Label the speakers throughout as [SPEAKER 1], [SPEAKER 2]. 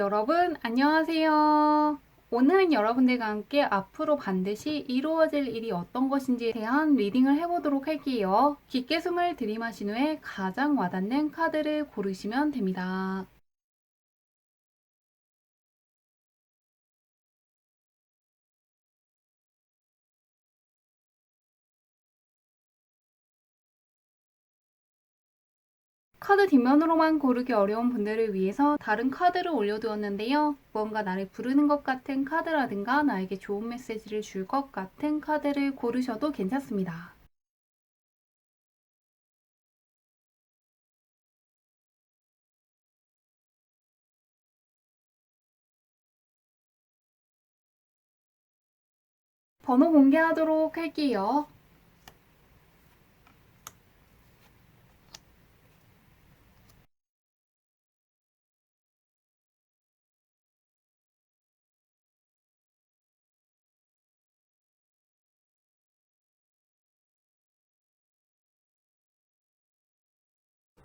[SPEAKER 1] 여러분, 안녕하세요. 오늘은 여러분들과 함께 앞으로 반드시 이루어질 일이 어떤 것인지에 대한 리딩을 해보도록 할게요. 깊게 숨을 들이마신 후에 가장 와닿는 카드를 고르시면 됩니다. 카드 뒷면으로만 고르기 어려운 분들을 위해서 다른 카드를 올려두었는데요. 무언가 나를 부르는 것 같은 카드라든가 나에게 좋은 메시지를 줄 것 같은 카드를 고르셔도 괜찮습니다. 번호 공개하도록 할게요.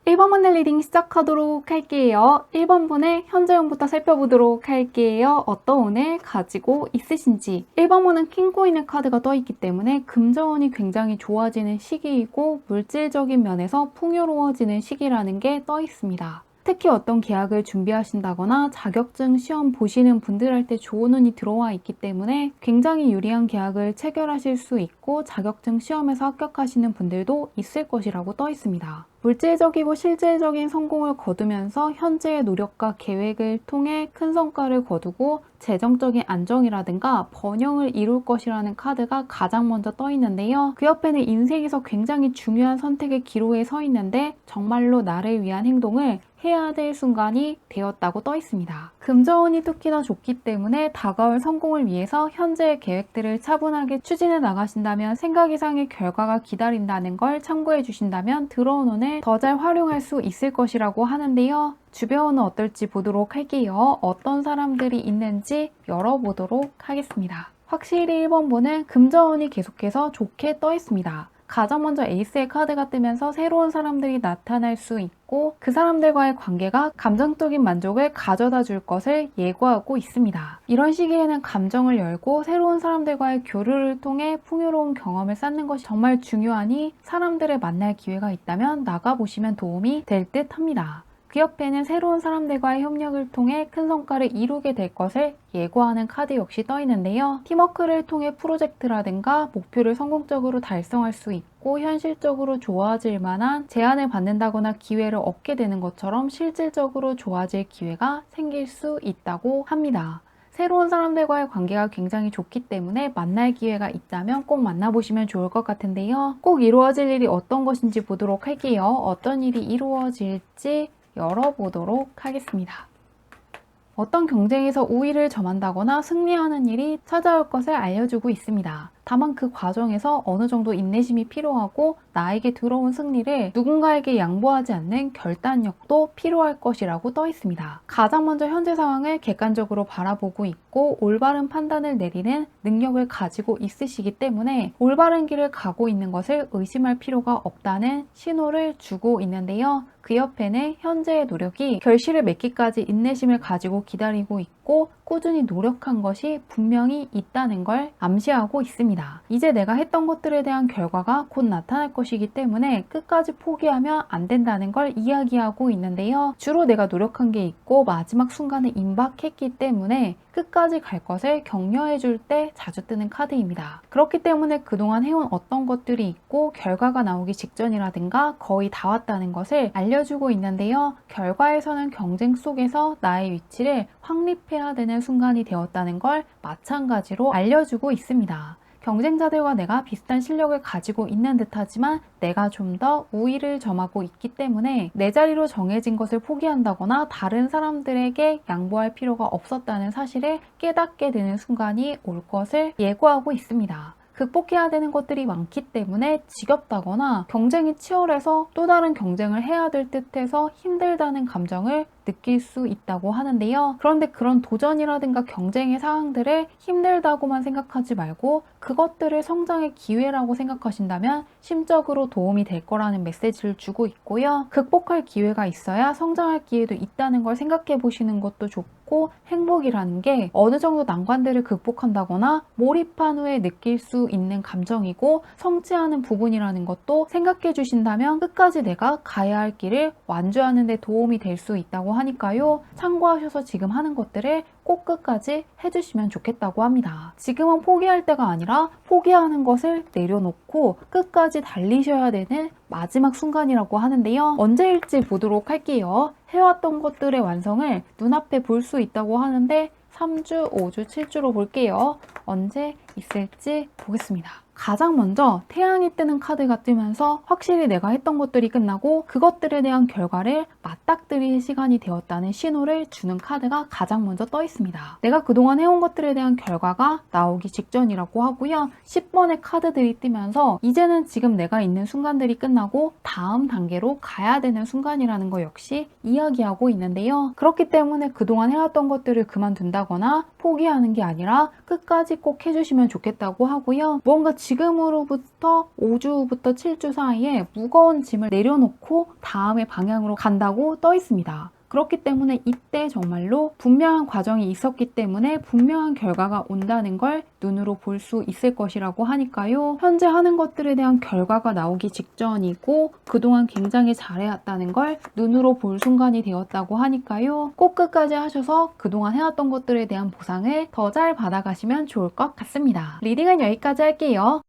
[SPEAKER 1] 1번 분의 리딩 시작하도록 할게요. 1번 분의 현재형부터 살펴보도록 할게요. 어떤 운을 가지고 있으신지. 1번 분은 킹코인의 카드가 떠있기 때문에 금전운이 굉장히 좋아지는 시기이고 물질적인 면에서 풍요로워지는 시기라는 게 떠있습니다. 특히 어떤 계약을 준비하신다거나 자격증 시험 보시는 분들한테 좋은 운이 들어와 있기 때문에 굉장히 유리한 계약을 체결하실 수 있고 자격증 시험에서 합격하시는 분들도 있을 것이라고 떠 있습니다. 물질적이고 실질적인 성공을 거두면서 현재의 노력과 계획을 통해 큰 성과를 거두고 재정적인 안정이라든가 번영을 이룰 것이라는 카드가 가장 먼저 떠 있는데요. 그 옆에는 인생에서 굉장히 중요한 선택의 기로에 서 있는데 정말로 나를 위한 행동을 해야 될 순간이 되었다고 떠 있습니다. 금전운이 특히나 좋기 때문에 다가올 성공을 위해서 현재의 계획들을 차분하게 추진해 나가신다면 생각 이상의 결과가 기다린다는 걸 참고해 주신다면 들어온 운을 더 잘 활용할 수 있을 것이라고 하는데요. 주변은 어떨지 보도록 할게요. 어떤 사람들이 있는지 열어보도록 하겠습니다. 확실히 1번분은 금전운이 계속해서 좋게 떠 있습니다. 가장 먼저 에이스의 카드가 뜨면서 새로운 사람들이 나타날 수 있고 그 사람들과의 관계가 감정적인 만족을 가져다 줄 것을 예고하고 있습니다. 이런 시기에는 감정을 열고 새로운 사람들과의 교류를 통해 풍요로운 경험을 쌓는 것이 정말 중요하니 사람들을 만날 기회가 있다면 나가보시면 도움이 될 듯 합니다. 그 옆에는 새로운 사람들과의 협력을 통해 큰 성과를 이루게 될 것을 예고하는 카드 역시 떠 있는데요. 팀워크를 통해 프로젝트라든가 목표를 성공적으로 달성할 수 있고 현실적으로 좋아질 만한 제안을 받는다거나 기회를 얻게 되는 것처럼 실질적으로 좋아질 기회가 생길 수 있다고 합니다. 새로운 사람들과의 관계가 굉장히 좋기 때문에 만날 기회가 있다면 꼭 만나보시면 좋을 것 같은데요. 꼭 이루어질 일이 어떤 것인지 보도록 할게요. 어떤 일이 이루어질지 열어보도록 하겠습니다. 어떤 경쟁에서 우위를 점한다거나 승리하는 일이 찾아올 것을 알려주고 있습니다. 다만 그 과정에서 어느 정도 인내심이 필요하고 나에게 들어온 승리를 누군가에게 양보하지 않는 결단력도 필요할 것이라고 떠 있습니다. 가장 먼저 현재 상황을 객관적으로 바라보고 있고 올바른 판단을 내리는 능력을 가지고 있으시기 때문에 올바른 길을 가고 있는 것을 의심할 필요가 없다는 신호를 주고 있는데요. 그 옆에는 현재의 노력이 결실을 맺기까지 인내심을 가지고 기다리고 있고 꾸준히 노력한 것이 분명히 있다는 걸 암시하고 있습니다. 이제 내가 했던 것들에 대한 결과가 곧 나타날 것이기 때문에 끝까지 포기하면 안 된다는 걸 이야기하고 있는데요. 주로 내가 노력한 게 있고 마지막 순간에 임박했기 때문에 끝까지 갈 것을 격려해 줄 때 자주 뜨는 카드입니다. 그렇기 때문에 그동안 해온 어떤 것들이 있고 결과가 나오기 직전이라든가 거의 다 왔다는 것을 알려주고 있는데요. 결과에서는 경쟁 속에서 나의 위치를 확립해야 되는 순간이 되었다는 걸 마찬가지로 알려주고 있습니다. 경쟁자들과 내가 비슷한 실력을 가지고 있는 듯하지만 내가 좀 더 우위를 점하고 있기 때문에 내 자리로 정해진 것을 포기한다거나 다른 사람들에게 양보할 필요가 없었다는 사실을 깨닫게 되는 순간이 올 것을 예고하고 있습니다. 극복해야 되는 것들이 많기 때문에 지겹다거나 경쟁이 치열해서 또 다른 경쟁을 해야 될 듯해서 힘들다는 감정을 느낄 수 있다고 하는데요. 그런데 그런 도전이라든가 경쟁의 상황들을 힘들다고만 생각하지 말고 그것들을 성장의 기회라고 생각하신다면 심적으로 도움이 될 거라는 메시지를 주고 있고요. 극복할 기회가 있어야 성장할 기회도 있다는 걸 생각해 보시는 것도 좋고, 행복이라는 게 어느 정도 난관들을 극복한다거나 몰입한 후에 느낄 수 있는 감정이고, 성취하는 부분이라는 것도 생각해 주신다면 끝까지 내가 가야 할 길을 완주하는 데 도움이 될 수 있다고 하니까요. 참고하셔서 지금 하는 것들을 꼭 끝까지 해주시면 좋겠다고 합니다. 지금은 포기할 때가 아니라 포기하는 것을 내려놓고 끝까지 달리셔야 되는 마지막 순간이라고 하는데요. 언제일지 보도록 할게요. 해왔던 것들의 완성을 눈앞에 볼 수 있다고 하는데 3주, 5주, 7주로 볼게요. 언제 있을지 보겠습니다. 가장 먼저 태양이 뜨는 카드가 뜨면서 확실히 내가 했던 것들이 끝나고 그것들에 대한 결과를 맞닥뜨릴 시간이 되었다는 신호를 주는 카드가 가장 먼저 떠 있습니다. 내가 그동안 해온 것들에 대한 결과가 나오기 직전이라고 하고요. 10번의 카드들이 뜨면서 이제는 지금 내가 있는 순간들이 끝나고 다음 단계로 가야 되는 순간이라는 거 역시 이야기하고 있는데요. 그렇기 때문에 그동안 해왔던 것들을 그만둔다거나 포기하는 게 아니라 끝까지 꼭 해주시면 좋겠다고 하고요. 무언가 지금으로부터 5주부터 7주 사이에 무거운 짐을 내려놓고 다음의 방향으로 간다고 떠 있습니다. 그렇기 때문에 이때 정말로 분명한 과정이 있었기 때문에 분명한 결과가 온다는 걸 눈으로 볼 수 있을 것이라고 하니까요. 현재 하는 것들에 대한 결과가 나오기 직전이고 그동안 굉장히 잘해왔다는 걸 눈으로 볼 순간이 되었다고 하니까요. 꼭 끝까지 하셔서 그동안 해왔던 것들에 대한 보상을 더 잘 받아가시면 좋을 것 같습니다. 리딩은 여기까지 할게요.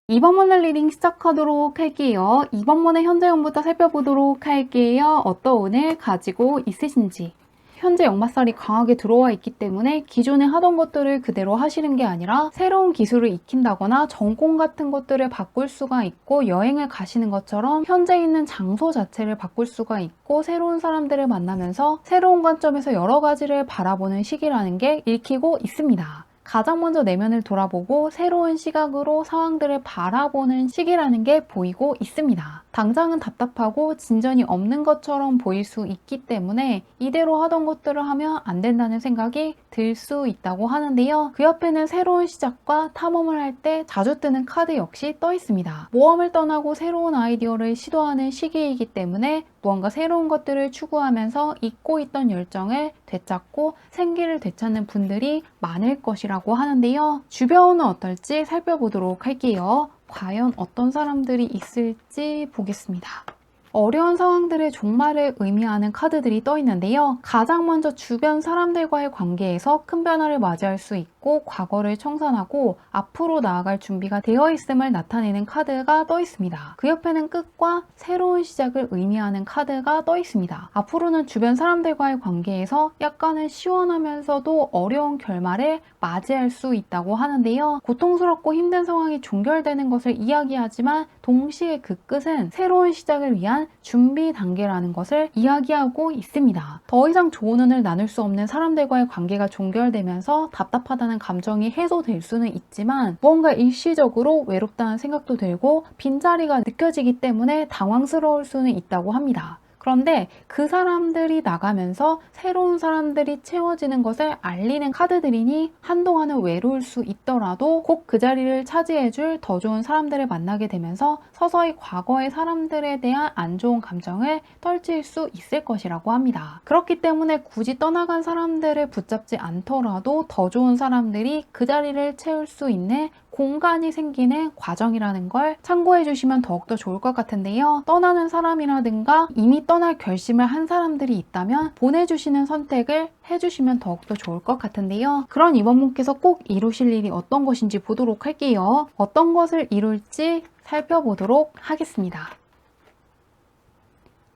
[SPEAKER 1] 이번 문의 리딩 시작하도록 할게요. 이번 문의 현재형부터 살펴보도록 할게요. 어떤 운을 가지고 있으신지. 현재 역마살이 강하게 들어와 있기 때문에 기존에 하던 것들을 그대로 하시는 게 아니라 새로운 기술을 익힌다거나 전공 같은 것들을 바꿀 수가 있고, 여행을 가시는 것처럼 현재 있는 장소 자체를 바꿀 수가 있고, 새로운 사람들을 만나면서 새로운 관점에서 여러 가지를 바라보는 시기라는 게 읽히고 있습니다. 가장 먼저 내면을 돌아보고 새로운 시각으로 상황들을 바라보는 시기라는 게 보이고 있습니다. 당장은 답답하고 진전이 없는 것처럼 보일 수 있기 때문에 이대로 하던 것들을 하면 안 된다는 생각이 들 수 있다고 하는데요. 그 옆에는 새로운 시작과 탐험을 할 때 자주 뜨는 카드 역시 떠 있습니다. 모험을 떠나고 새로운 아이디어를 시도하는 시기이기 때문에 무언가 새로운 것들을 추구하면서 잊고 있던 열정을 되찾고 생기를 되찾는 분들이 많을 것이라고 하는데요. 주변은 어떨지 살펴보도록 할게요. 과연 어떤 사람들이 있을지 보겠습니다. 어려운 상황들의 종말을 의미하는 카드들이 떠 있는데요. 가장 먼저 주변 사람들과의 관계에서 큰 변화를 맞이할 수 있고 과거를 청산하고 앞으로 나아갈 준비가 되어 있음을 나타내는 카드가 떠 있습니다. 그 옆에는 끝과 새로운 시작을 의미하는 카드가 떠 있습니다. 앞으로는 주변 사람들과의 관계에서 약간은 시원하면서도 어려운 결말을 맞이할 수 있다고 하는데요. 고통스럽고 힘든 상황이 종결되는 것을 이야기하지만 동시에 그 끝은 새로운 시작을 위한 준비 단계라는 것을 이야기하고 있습니다. 더 이상 좋은 운을 나눌 수 없는 사람들과의 관계가 종결되면서 답답하다는 감정이 해소될 수는 있지만 무언가 일시적으로 외롭다는 생각도 들고 빈자리가 느껴지기 때문에 당황스러울 수는 있다고 합니다. 그런데 그 사람들이 나가면서 새로운 사람들이 채워지는 것을 알리는 카드들이니 한동안은 외로울 수 있더라도 꼭 그 자리를 차지해줄 더 좋은 사람들을 만나게 되면서 서서히 과거의 사람들에 대한 안 좋은 감정을 떨칠 수 있을 것이라고 합니다. 그렇기 때문에 굳이 떠나간 사람들을 붙잡지 않더라도 더 좋은 사람들이 그 자리를 채울 수 있는 공간이 생기는 과정이라는 걸 참고해 주시면 더욱더 좋을 것 같은데요. 떠나는 사람이라든가 이미 떠날 결심을 한 사람들이 있다면 보내주시는 선택을 해주시면 더욱더 좋을 것 같은데요. 그런 이번분께서 꼭 이루실 일이 어떤 것인지 보도록 할게요. 어떤 것을 이룰지 살펴보도록 하겠습니다.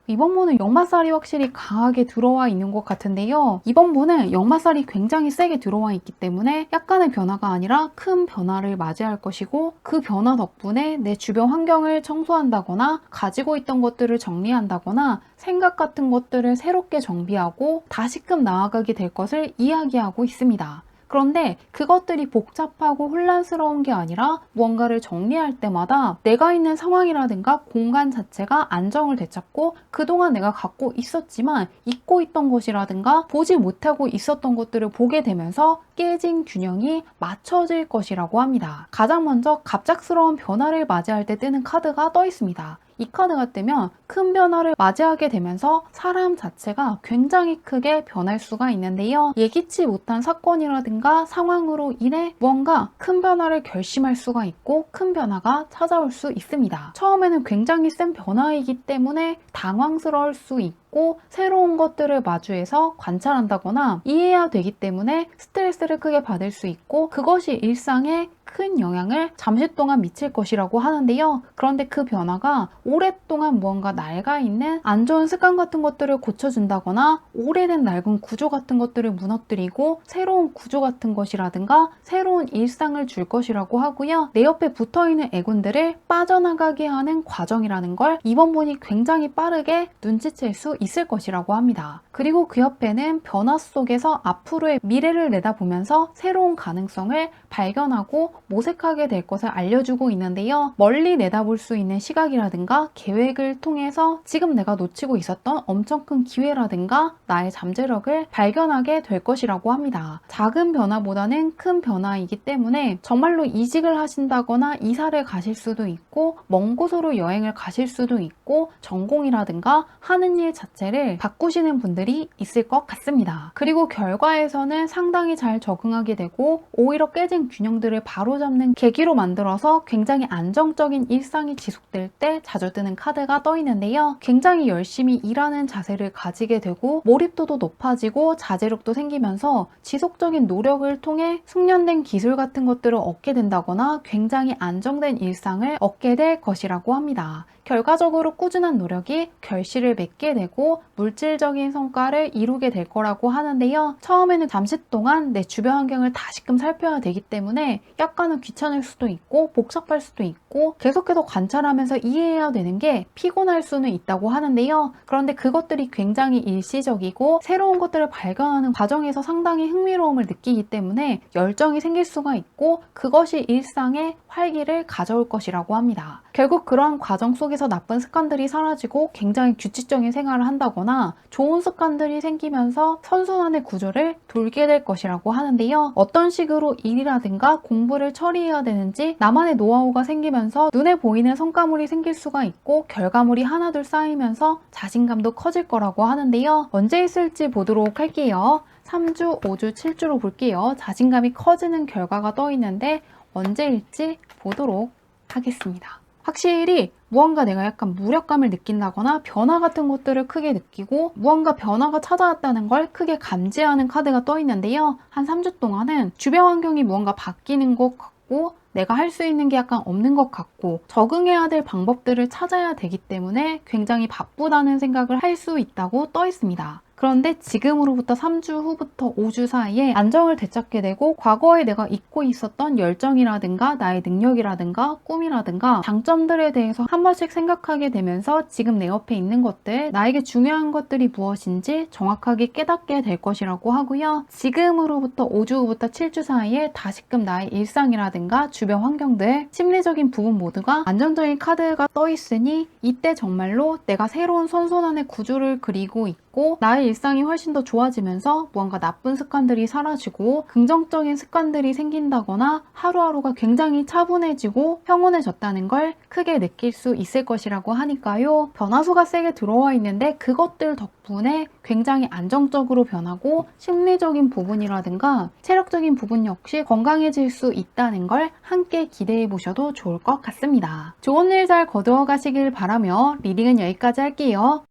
[SPEAKER 1] 이번 분은 역마살이 확실히 강하게 들어와 있는 것 같은데요. 이번 분은 역마살이 굉장히 세게 들어와 있기 때문에 약간의 변화가 아니라 큰 변화를 맞이할 것이고, 그 변화 덕분에 내 주변 환경을 청소한다거나 가지고 있던 것들을 정리한다거나 생각 같은 것들을 새롭게 정비하고 다시금 나아가게 될 것을 이야기하고 있습니다. 그런데 그것들이 복잡하고 혼란스러운 게 아니라 무언가를 정리할 때마다 내가 있는 상황이라든가 공간 자체가 안정을 되찾고 그동안 내가 갖고 있었지만 잊고 있던 것이라든가 보지 못하고 있었던 것들을 보게 되면서 깨진 균형이 맞춰질 것이라고 합니다. 가장 먼저 갑작스러운 변화를 맞이할 때 뜨는 카드가 떠 있습니다. 이 카드가 뜨면 큰 변화를 맞이하게 되면서 사람 자체가 굉장히 크게 변할 수가 있는데요. 예기치 못한 사건이라든가 상황으로 인해 무언가 큰 변화를 결심할 수가 있고 큰 변화가 찾아올 수 있습니다. 처음에는 굉장히 센 변화이기 때문에 당황스러울 수 있고 새로운 것들을 마주해서 관찰한다거나 이해해야 되기 때문에 스트레스를 크게 받을 수 있고 그것이 일상에 큰 영향을 잠시 동안 미칠 것이라고 하는데요. 그런데 그 변화가 오랫동안 무언가 낡아 있는 안 좋은 습관 같은 것들을 고쳐준다거나 오래된 낡은 구조 같은 것들을 무너뜨리고 새로운 구조 같은 것이라든가 새로운 일상을 줄 것이라고 하고요. 내 옆에 붙어있는 애군들을 빠져나가게 하는 과정이라는 걸 이번 분이 굉장히 빠르게 눈치챌 수 있을 것이라고 합니다. 그리고 그 옆에는 변화 속에서 앞으로의 미래를 내다보면서 새로운 가능성을 발견하고 모색하게 될 것을 알려주고 있는데요. 멀리 내다볼 수 있는 시각이라든가 계획을 통해서 지금 내가 놓치고 있었던 엄청 큰 기회라든가 나의 잠재력을 발견하게 될 것이라고 합니다. 작은 변화보다는 큰 변화이기 때문에 정말로 이직을 하신다거나 이사를 가실 수도 있고 먼 곳으로 여행을 가실 수도 있고 전공이라든가 하는 일 자체를 바꾸시는 분들이 있을 것 같습니다. 그리고 결과에서는 상당히 잘 적응하게 되고 오히려 깨진 균형들을 바로잡는 계기로 만들어서 굉장히 안정적인 일상이 지속될 때 자주 뜨는 카드가 떠 있는데요. 굉장히 열심히 일하는 자세를 가지게 되고 몰입도도 높아지고 자제력도 생기면서 지속적인 노력을 통해 숙련된 기술 같은 것들을 얻게 된다거나 굉장히 안정된 일상을 얻게 될 것이라고 합니다. 결과적으로 꾸준한 노력이 결실을 맺게 되고 물질적인 성과를 이루게 될 거라고 하는데요. 처음에는 잠시 동안 내 주변 환경을 다시금 살펴야 되기 때문에 약간은 귀찮을 수도 있고 복잡할 수도 있고 계속해서 관찰하면서 이해해야 되는 게 피곤할 수는 있다고 하는데요. 그런데 그것들이 굉장히 일시적이고 새로운 것들을 발견하는 과정에서 상당히 흥미로움을 느끼기 때문에 열정이 생길 수가 있고 그것이 일상의 활기를 가져올 것이라고 합니다. 결국 그러한 과정 속에서 나쁜 습관들이 사라지고 굉장히 규칙적인 생활을 한다거나 좋은 습관들이 생기면서 선순환의 구조를 돌게 될 것이라고 하는데요. 어떤 식으로 일이라든가 공부를 처리해야 되는지 나만의 노하우가 생기면서 눈에 보이는 성과물이 생길 수가 있고 결과물이 하나둘 쌓이면서 자신감도 커질 거라고 하는데요. 언제 있을지 보도록 할게요. 3주, 5주, 7주로 볼게요. 자신감이 커지는 결과가 떠 있는데 언제일지 보도록 하겠습니다. 확실히 무언가 내가 약간 무력감을 느낀다거나 변화 같은 것들을 크게 느끼고 무언가 변화가 찾아왔다는 걸 크게 감지하는 카드가 떠 있는데요. 한 3주 동안은 주변 환경이 무언가 바뀌는 것 같고 내가 할 수 있는 게 약간 없는 것 같고 적응해야 될 방법들을 찾아야 되기 때문에 굉장히 바쁘다는 생각을 할 수 있다고 떠 있습니다. 그런데 지금으로부터 3주 후부터 5주 사이에 안정을 되찾게 되고 과거에 내가 잊고 있었던 열정이라든가 나의 능력이라든가 꿈이라든가 장점들에 대해서 한 번씩 생각하게 되면서 지금 내 옆에 있는 것들, 나에게 중요한 것들이 무엇인지 정확하게 깨닫게 될 것이라고 하고요. 지금으로부터 5주 후부터 7주 사이에 다시금 나의 일상이라든가 주변 환경들, 심리적인 부분 모두가 안정적인 카드가 떠 있으니 이때 정말로 내가 새로운 선순환의 구조를 그리고 있고 나의 일상이 훨씬 더 좋아지면서 무언가 나쁜 습관들이 사라지고 긍정적인 습관들이 생긴다거나 하루하루가 굉장히 차분해지고 평온해졌다는 걸 크게 느낄 수 있을 것이라고 하니까요. 변화수가 세게 들어와 있는데 그것들 덕분에 굉장히 안정적으로 변하고 심리적인 부분이라든가 체력적인 부분 역시 건강해질 수 있다는 걸 함께 기대해 보셔도 좋을 것 같습니다. 좋은 일 잘 거두어 가시길 바라며 리딩은 여기까지 할게요.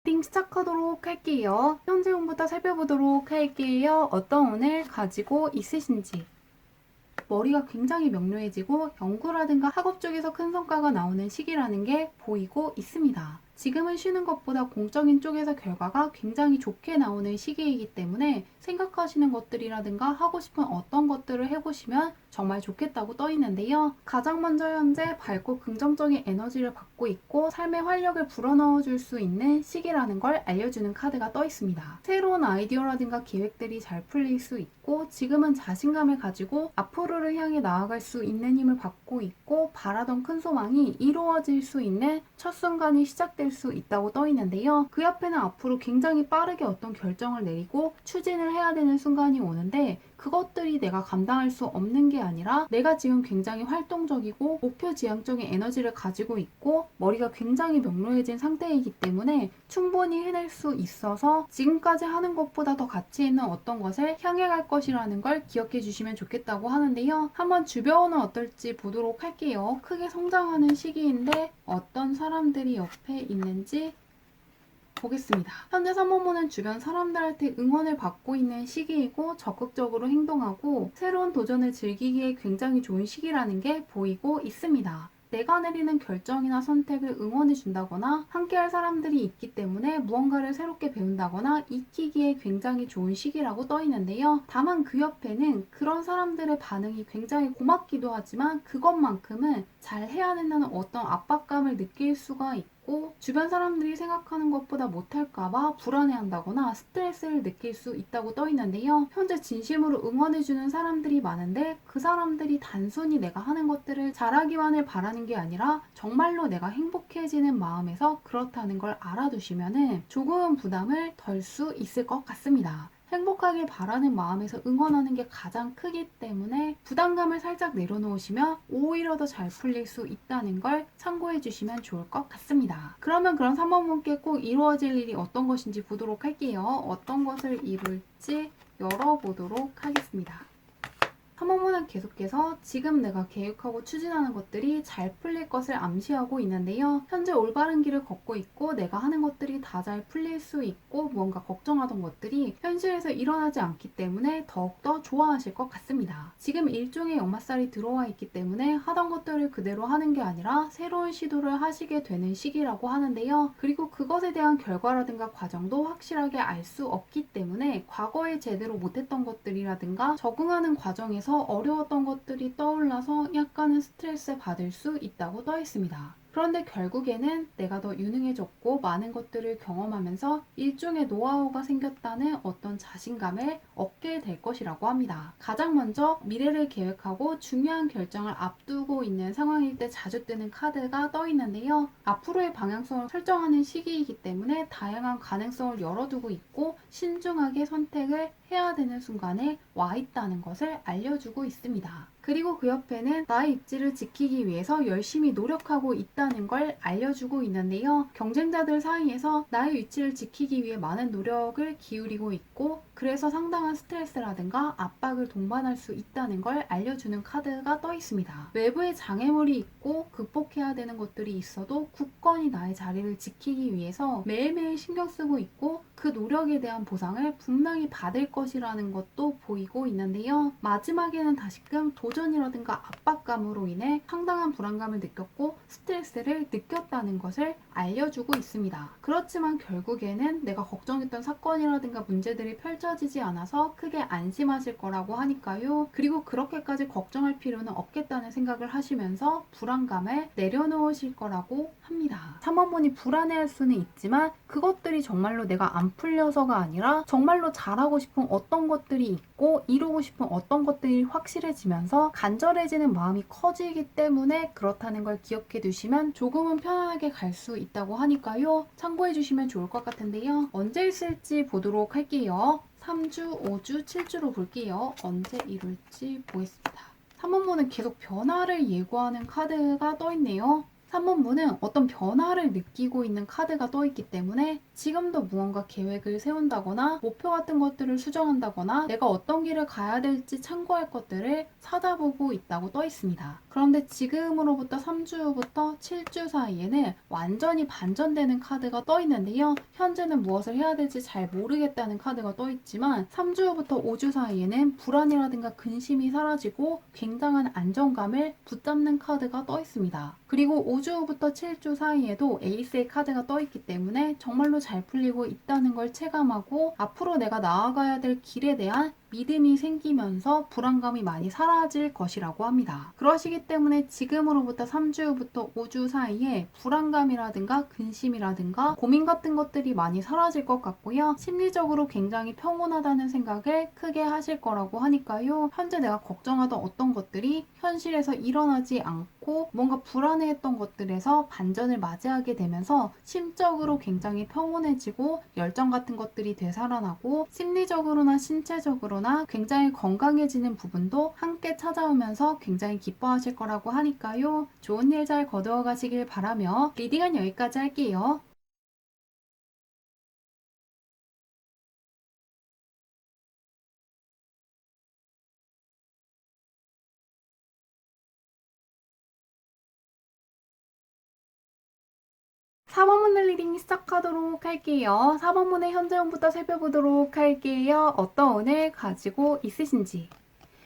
[SPEAKER 1] 리딩 시작하도록 할게요. 현재 운부터 살펴보도록 할게요. 어떤 운을 가지고 있으신지. 머리가 굉장히 명료해지고 연구라든가 학업 쪽에서 큰 성과가 나오는 시기라는 게 보이고 있습니다. 지금은 쉬는 것보다 공적인 쪽에서 결과가 굉장히 좋게 나오는 시기이기 때문에 생각하시는 것들이라든가 하고 싶은 어떤 것들을 해보시면 정말 좋겠다고 떠 있는데요. 가장 먼저 현재 밝고 긍정적인 에너지를 받고 있고 삶의 활력을 불어넣어 줄 수 있는 시기라는 걸 알려주는 카드가 떠 있습니다. 새로운 아이디어라든가 계획들이 잘 풀릴 수 있고 지금은 자신감을 가지고 앞으로를 향해 나아갈 수 있는 힘을 받고 있고 바라던 큰 소망이 이루어질 수 있는 첫 순간이 시작될 수 있다고 떠 있는데요. 그 옆에는 앞으로 굉장히 빠르게 어떤 결정을 내리고 추진을 해야 되는 순간이 오는데 그것들이 내가 감당할 수 없는 게 아니라 내가 지금 굉장히 활동적이고 목표 지향적인 에너지를 가지고 있고 머리가 굉장히 명료해진 상태이기 때문에 충분히 해낼 수 있어서 지금까지 하는 것보다 더 가치 있는 어떤 것을 향해 갈 것이라는 걸 기억해 주시면 좋겠다고 하는데요. 한번 주변은 어떨지 보도록 할게요. 크게 성장하는 시기인데 어떤 사람들이 옆에 있는지 보겠습니다. 현재 3번문은 주변 사람들한테 응원을 받고 있는 시기이고 적극적으로 행동하고 새로운 도전을 즐기기에 굉장히 좋은 시기라는 게 보이고 있습니다. 내가 내리는 결정이나 선택을 응원해 준다거나 함께할 사람들이 있기 때문에 무언가를 새롭게 배운다거나 익히기에 굉장히 좋은 시기라고 떠 있는데요. 다만 그 옆에는 그런 사람들의 반응이 굉장히 고맙기도 하지만 그것만큼은 잘 해야 된다는 어떤 압박감을 느낄 수가 있고 주변 사람들이 생각하는 것보다 못할까봐 불안해한다거나 스트레스를 느낄 수 있다고 떠 있는데요. 현재 진심으로 응원해주는 사람들이 많은데 그 사람들이 단순히 내가 하는 것들을 잘하기만을 바라는 게 아니라 정말로 내가 행복해지는 마음에서 그렇다는 걸 알아두시면 조금은 부담을 덜 수 있을 것 같습니다. 행복하길 바라는 마음에서 응원하는 게 가장 크기 때문에 부담감을 살짝 내려놓으시면 오히려 더 잘 풀릴 수 있다는 걸 참고해 주시면 좋을 것 같습니다. 그러면 그런 3번 분께 꼭 이루어질 일이 어떤 것인지 보도록 할게요. 어떤 것을 이룰지 열어보도록 하겠습니다. 3번문은 계속해서 지금 내가 계획하고 추진하는 것들이 잘 풀릴 것을 암시하고 있는데요. 현재 올바른 길을 걷고 있고 내가 하는 것들이 다 잘 풀릴 수 있고 무언가 걱정하던 것들이 현실에서 일어나지 않기 때문에 더욱더 좋아하실 것 같습니다. 지금 일종의 역마살이 들어와 있기 때문에 하던 것들을 그대로 하는 게 아니라 새로운 시도를 하시게 되는 시기라고 하는데요. 그리고 그것에 대한 결과라든가 과정도 확실하게 알 수 없기 때문에 과거에 제대로 못했던 것들이라든가 적응하는 과정에서 어려웠던 것들이 떠올라서 약간은 스트레스 받을 수 있다고 떠 있습니다. 그런데 결국에는 내가 더 유능해졌고 많은 것들을 경험하면서 일종의 노하우가 생겼다는 어떤 자신감을 얻게 될 것이라고 합니다. 가장 먼저 미래를 계획하고 중요한 결정을 앞두고 있는 상황일 때 자주 뜨는 카드가 떠 있는데요. 앞으로의 방향성을 설정하는 시기이기 때문에 다양한 가능성을 열어두고 있고 신중하게 선택을 해야 되는 순간에 와 있다는 것을 알려주고 있습니다. 그리고 그 옆에는 나의 입지를 지키기 위해서 열심히 노력하고 있다는 걸 알려주고 있는데요. 경쟁자들 사이에서 나의 위치를 지키기 위해 많은 노력을 기울이고 있고 그래서 상당한 스트레스라든가 압박을 동반할 수 있다는 걸 알려주는 카드가 떠 있습니다. 외부에 장애물이 있고 극복해야 되는 것들이 있어도 굳건히 나의 자리를 지키기 위해서 매일매일 신경 쓰고 있고 그 노력에 대한 보상을 분명히 받을 것이라는 것도 보이고 있는데요. 마지막에는 다시금 도전이라든가 압박감으로 인해 상당한 불안감을 느꼈고 스트레스를 느꼈다는 것을 알려주고 있습니다. 그렇지만 결국에는 내가 걱정했던 사건이라든가 문제들이 펼쳐지지 않아서 크게 안심하실 거라고 하니까요. 그리고 그렇게까지 걱정할 필요는 없겠다는 생각을 하시면서 불안감을 내려놓으실 거라고 합니다. 3번분이 불안해할 수는 있지만 그것들이 정말로 내가 안 풀려서가 아니라 정말로 잘하고 싶은 어떤 것들이 있고 이루고 싶은 어떤 것들이 확실해지면서 간절해지는 마음이 커지기 때문에 그렇다는 걸 기억해 두시면 조금은 편안하게 갈 수 있다고 하니까요. 참고해 주시면 좋을 것 같은데요. 언제 있을지 보도록 할게요. 3주, 5주, 7주로 볼게요. 언제 이룰지 보겠습니다. 3번분은 계속 변화를 예고하는 카드가 떠 있네요. 3번분은 어떤 변화를 느끼고 있는 카드가 떠 있기 때문에 지금도 무언가 계획을 세운다거나 목표 같은 것들을 수정한다거나 내가 어떤 길을 가야 될지 참고할 것들을 찾아보고 있다고 떠 있습니다. 그런데 지금으로부터 3주 후부터 7주 사이에는 완전히 반전되는 카드가 떠 있는데요. 현재는 무엇을 해야 될지 잘 모르겠다는 카드가 떠 있지만 3주 후부터 5주 사이에는 불안이라든가 근심이 사라지고 굉장한 안정감을 붙잡는 카드가 떠 있습니다. 그리고 5주 후부터 7주 사이에도 에이스의 카드가 떠 있기 때문에 정말로 잘 풀리고 있다는 걸 체감하고 앞으로 내가 나아가야 될 길에 대한 믿음이 생기면서 불안감이 많이 사라질 것이라고 합니다. 그러시기 때문에 지금으로부터 3주 후부터 5주 사이에 불안감이라든가 근심이라든가 고민 같은 것들이 많이 사라질 것 같고요. 심리적으로 굉장히 평온하다는 생각을 크게 하실 거라고 하니까요. 현재 내가 걱정하던 어떤 것들이 현실에서 일어나지 않고 뭔가 불안해했던 것들에서 반전을 맞이하게 되면서 심적으로 굉장히 평온해지고 열정 같은 것들이 되살아나고 심리적으로나 신체적으로나 굉장히 건강해지는 부분도 함께 찾아오면서 굉장히 기뻐하실 거라고 하니까요. 좋은 일 잘 거두어 가시길 바라며 리딩은 여기까지 할게요. (4번문을) 리딩 시작하도록 할게요. 4번문의 현재형부터 살펴보도록 할게요. 어떤 운을 가지고 있으신지.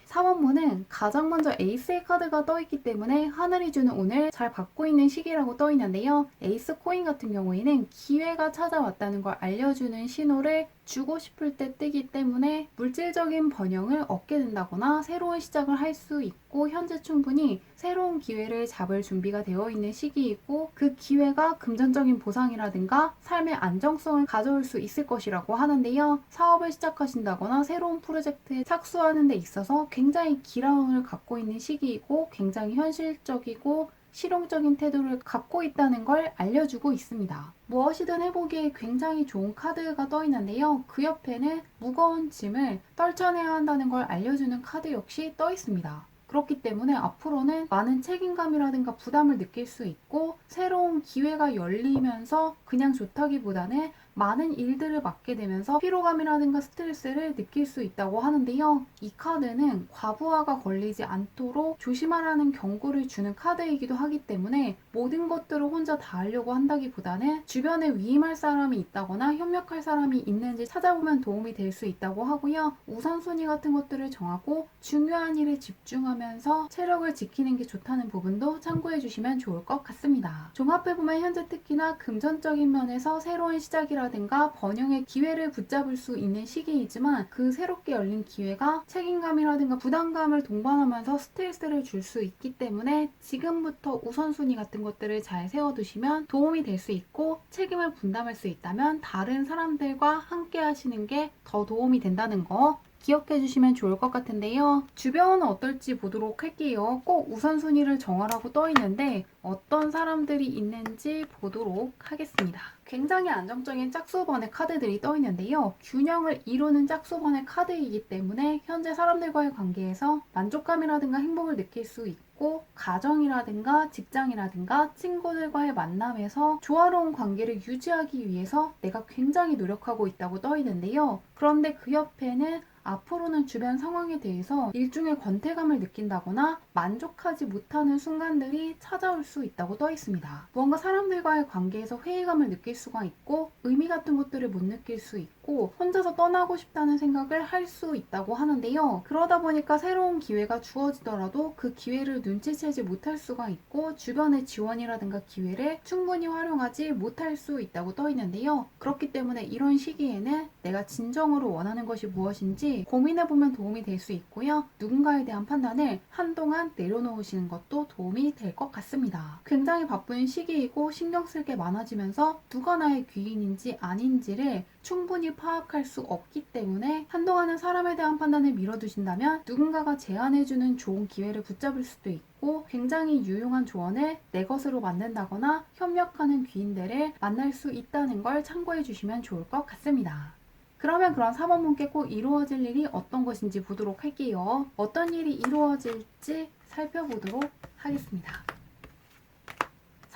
[SPEAKER 1] 4번문은 가장 먼저 에이스의 카드가 떠있기 때문에 하늘이 주는 운을 잘 받고 있는 시기라고 떠있는데요. 에이스 코인 같은 경우에는 기회가 찾아왔다는 걸 알려주는 신호를 주고 싶을 때 뜨기 때문에 물질적인 번영을 얻게 된다거나 새로운 시작을 할 수 있고 현재 충분히 새로운 기회를 잡을 준비가 되어 있는 시기이고 그 기회가 금전적인 보상이라든가 삶의 안정성을 가져올 수 있을 것이라고 하는데요. 사업을 시작하신다거나 새로운 프로젝트에 착수하는 데 있어서 굉장히 기라운을 갖고 있는 시기이고 굉장히 현실적이고 실용적인 태도를 갖고 있다는 걸 알려주고 있습니다. 무엇이든 해보기에 굉장히 좋은 카드가 떠 있는데요. 그 옆에는 무거운 짐을 떨쳐내야 한다는 걸 알려주는 카드 역시 떠 있습니다. 그렇기 때문에 앞으로는 많은 책임감이라든가 부담을 느낄 수 있고 새로운 기회가 열리면서 그냥 좋다기보다는 많은 일들을 맡게 되면서 피로감이라든가 스트레스를 느낄 수 있다고 하는데요. 이 카드는 과부하가 걸리지 않도록 조심하라는 경고를 주는 카드이기도 하기 때문에 모든 것들을 혼자 다 하려고 한다기보다는 주변에 위임할 사람이 있다거나 협력할 사람이 있는지 찾아보면 도움이 될 수 있다고 하고요. 우선순위 같은 것들을 정하고 중요한 일에 집중하면서 체력을 지키는 게 좋다는 부분도 참고해 주시면 좋을 것 같습니다. 종합해보면 현재 특히나 금전적인 면에서 새로운 시작이라든가 번영의 기회를 붙잡을 수 있는 시기이지만 그 새롭게 열린 기회가 책임감이라든가 부담감을 동반하면서 스트레스를 줄 수 있기 때문에 지금부터 우선순위 같은 것들을 잘 세워두시면 도움이 될 수 있고 책임을 분담할 수 있다면 다른 사람들과 함께 하시는 게 더 도움이 된다는 거 기억해 주시면 좋을 것 같은데요. 주변은 어떨지 보도록 할게요. 꼭 우선순위를 정하라고 떠 있는데 어떤 사람들이 있는지 보도록 하겠습니다. 굉장히 안정적인 짝수번의 카드들이 떠 있는데요. 균형을 이루는 짝수번의 카드이기 때문에 현재 사람들과의 관계에서 만족감이라든가 행복을 느낄 수 있고 가정이라든가 직장이라든가 친구들과의 만남에서 조화로운 관계를 유지하기 위해서 내가 굉장히 노력하고 있다고 떠 있는데요. 그런데 그 옆에는 앞으로는 주변 상황에 대해서 일종의 권태감을 느낀다거나 만족하지 못하는 순간들이 찾아올 수 있다고 떠 있습니다. 무언가 사람들과의 관계에서 회의감을 느낄 수가 있고 의미 같은 것들을 못 느낄 수 있고 혼자서 떠나고 싶다는 생각을 할 수 있다고 하는데요. 그러다 보니까 새로운 기회가 주어지더라도 그 기회를 눈치채지 못할 수가 있고 주변의 지원이라든가 기회를 충분히 활용하지 못할 수 있다고 떠 있는데요. 그렇기 때문에 이런 시기에는 내가 진정으로 원하는 것이 무엇인지 고민해보면 도움이 될 수 있고요. 누군가에 대한 판단을 한동안 내려놓으시는 것도 도움이 될 것 같습니다. 굉장히 바쁜 시기이고 신경 쓸 게 많아지면서 누가 나의 귀인인지 아닌지를 충분히 파악할 수 없기 때문에 한동안은 사람에 대한 판단을 미뤄두신다면 누군가가 제안해주는 좋은 기회를 붙잡을 수도 있고 굉장히 유용한 조언을 내 것으로 만든다거나 협력하는 귀인들을 만날 수 있다는 걸 참고해 주시면 좋을 것 같습니다. 그러면 그런 4번문께 꼭 이루어질 일이 어떤 것인지 보도록 할게요. 어떤 일이 이루어질지 살펴보도록 하겠습니다.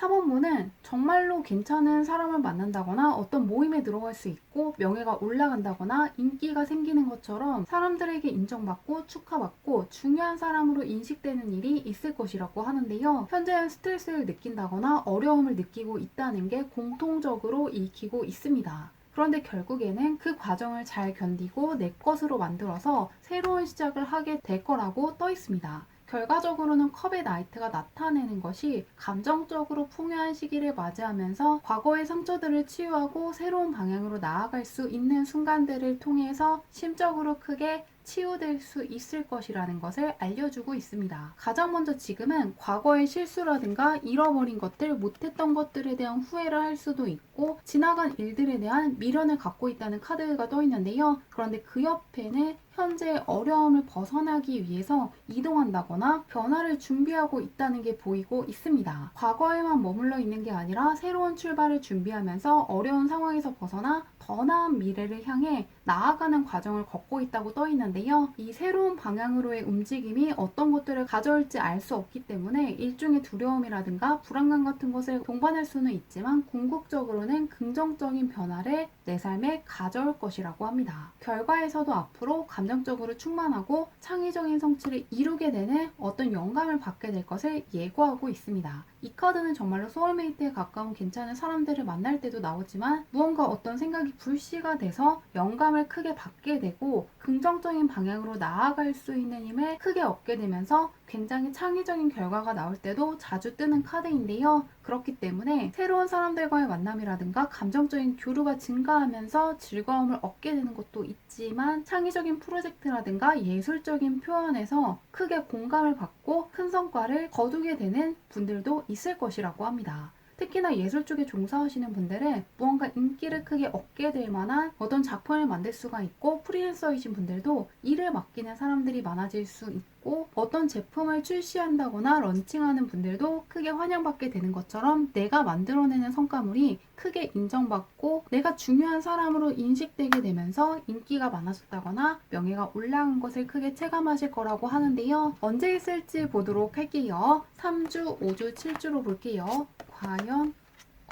[SPEAKER 1] 4번분은 정말로 괜찮은 사람을 만난다거나 어떤 모임에 들어갈 수 있고 명예가 올라간다거나 인기가 생기는 것처럼 사람들에게 인정받고 축하받고 중요한 사람으로 인식되는 일이 있을 것이라고 하는데요. 현재는 스트레스를 느낀다거나 어려움을 느끼고 있다는 게 공통적으로 읽히고 있습니다. 그런데 결국에는 그 과정을 잘 견디고 내 것으로 만들어서 새로운 시작을 하게 될 거라고 떠 있습니다. 결과적으로는 컵의 나이트가 나타내는 것이 감정적으로 풍요한 시기를 맞이하면서 과거의 상처들을 치유하고 새로운 방향으로 나아갈 수 있는 순간들을 통해서 심적으로 크게 치유될 수 있을 것이라는 것을 알려주고 있습니다. 가장 먼저 지금은 과거의 실수라든가 잃어버린 것들, 못했던 것들에 대한 후회를 할 수도 있고 지나간 일들에 대한 미련을 갖고 있다는 카드가 떠 있는데요. 그런데 그 옆에는 현재의 어려움을 벗어나기 위해서 이동한다거나 변화를 준비하고 있다는 게 보이고 있습니다. 과거에만 머물러 있는 게 아니라 새로운 출발을 준비하면서 어려운 상황에서 벗어나 더 나은 미래를 향해 나아가는 과정을 걷고 있다고 떠 있는데요. 이 새로운 방향으로의 움직임이 어떤 것들을 가져올지 알 수 없기 때문에 일종의 두려움이라든가 불안감 같은 것을 동반할 수는 있지만 궁극적으로는 긍정적인 변화를 내 삶에 가져올 것이라고 합니다. 결과에서도 앞으로 감정적으로 충만하고 창의적인 성취를 이루게 되는 어떤 영감을 받게 될 것을 예고하고 있습니다. 이 카드는 정말로 소울메이트에 가까운 괜찮은 사람들을 만날 때도 나오지만 무언가 어떤 생각이 불씨가 돼서 영감을 크게 받게 되고 긍정적인 방향으로 나아갈 수 있는 힘을 크게 얻게 되면서 굉장히 창의적인 결과가 나올 때도 자주 뜨는 카드인데요. 그렇기 때문에 새로운 사람들과의 만남이라든가 감정적인 교류가 증가하면서 즐거움을 얻게 되는 것도 있지만 창의적인 프로젝트라든가 예술적인 표현에서 크게 공감을 받고 큰 성과를 거두게 되는 분들도 있을 것이라고 합니다. 특히나 예술 쪽에 종사하시는 분들은 무언가 인기를 크게 얻게 될 만한 어떤 작품을 만들 수가 있고 프리랜서이신 분들도 일을 맡기는 사람들이 많아질 수 있고 어떤 제품을 출시한다거나 런칭하는 분들도 크게 환영받게 되는 것처럼 내가 만들어내는 성과물이 크게 인정받고 내가 중요한 사람으로 인식되게 되면서 인기가 많아졌다거나 명예가 올라간 것을 크게 체감하실 거라고 하는데요. 언제 있을지 보도록 할게요. 3주, 5주, 7주로 볼게요. 과연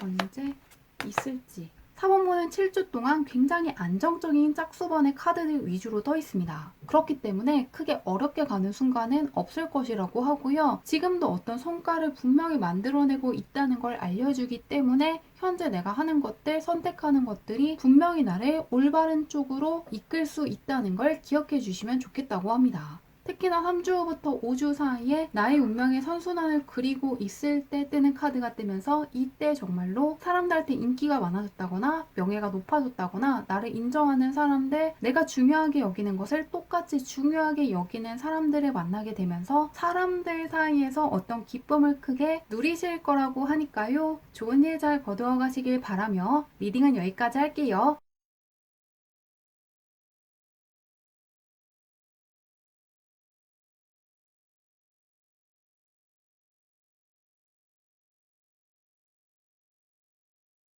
[SPEAKER 1] 언제 있을지. 4번문은 7주 동안 굉장히 안정적인 짝수번의 카드들 위주로 떠 있습니다. 그렇기 때문에 크게 어렵게 가는 순간은 없을 것이라고 하고요. 지금도 어떤 성과를 분명히 만들어내고 있다는 걸 알려주기 때문에 현재 내가 하는 것들, 선택하는 것들이 분명히 나를 올바른 쪽으로 이끌 수 있다는 걸 기억해 주시면 좋겠다고 합니다. 특히나 3주 후부터 5주 사이에 나의 운명의 선순환을 그리고 있을 때 뜨는 카드가 뜨면서 이때 정말로 사람들한테 인기가 많아졌다거나 명예가 높아졌다거나 나를 인정하는 사람들, 내가 중요하게 여기는 것을 똑같이 중요하게 여기는 사람들을 만나게 되면서 사람들 사이에서 어떤 기쁨을 크게 누리실 거라고 하니까요. 좋은 일 잘 거두어 가시길 바라며 리딩은 여기까지 할게요.